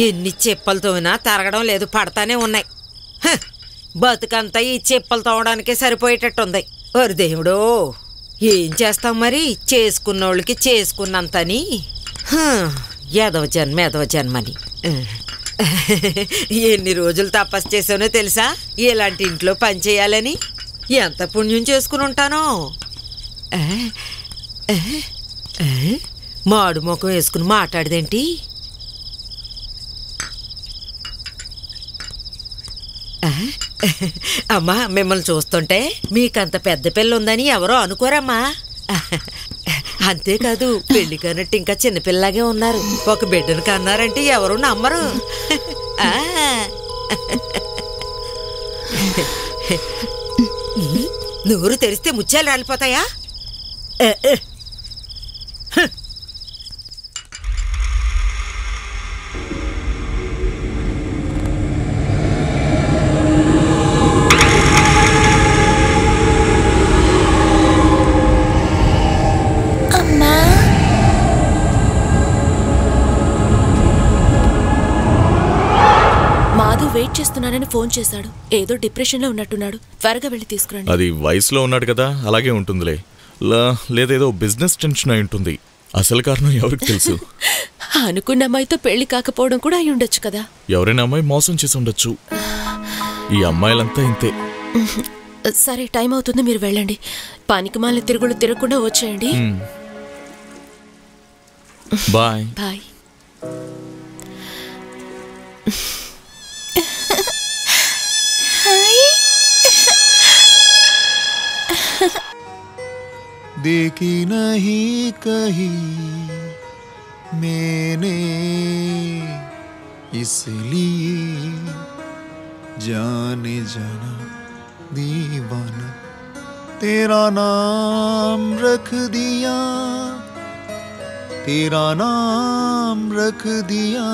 ఎన్ని చెప్పులు తోమినా తరగడం లేదు, పడతానే ఉన్నాయి. బతుకంతా ఈ చెప్పులు తోమడానికే సరిపోయేటట్టుంది. ఓరి దేవుడో, ఏం చేస్తాం మరి, చేసుకున్నోళ్ళకి చేసుకున్నంతని. ఎదవ జన్మని. ఎన్ని రోజులు తపస్సు చేసానో తెలుసా ఇలాంటి ఇంట్లో పని చేయాలని. ఎంత పుణ్యం చేసుకుని ఉంటానో. మాడు ముఖం వేసుకుని మాట్లాడదేంటి? అమ్మా, మిమ్మల్ని చూస్తుంటే మీకంత పెద్ద పిల్ల ఉందని ఎవరో అనుకోరమ్మా. అంతేకాదు, పెళ్లి కన్నట్టు ఇంకా చిన్నపిల్లలాగే ఉన్నారు. ఒక బిడ్డను కన్నారంటే ఎవరు నమ్మరు. నోరు తెరిస్తే ముత్యాలు రాలిపోతాయా? మాధవ్ వెయిట్ చేస్తున్నానని ఫోన్ చేశాడు. ఏదో డిప్రెషన్ లో ఉన్నట్టున్నాడు. త్వరగా వెళ్ళి తీసుకురండి. అది వయసులో ఉన్నాడు కదా, అలాగే ఉంటుందిలే. లేదేదో బిజినెస్ టెన్షన్ అయి ఉంటుంది. అసలు కారణం ఎవరికి తెలుసు? అనుకున్న అమ్మాయితో పెళ్లి కాకపోవడం కూడా అయి ఉండొచ్చు కదా. ఎవరైనా అమ్మాయి మోసం చేసి ఉండొచ్చు. ఈ అమ్మాయిలంతా ఇంతే. సరే, టైం అవుతుంది, మీరు వెళ్ళండి. పనికిమాలిన తిరుగులు తిరగకుండా వచ్చేయండి. Bye bye. देखी नहीं कही मैंने इसलिए जाने जाना दीवाना तेरा नाम रख दिया, तेरा नाम रख दिया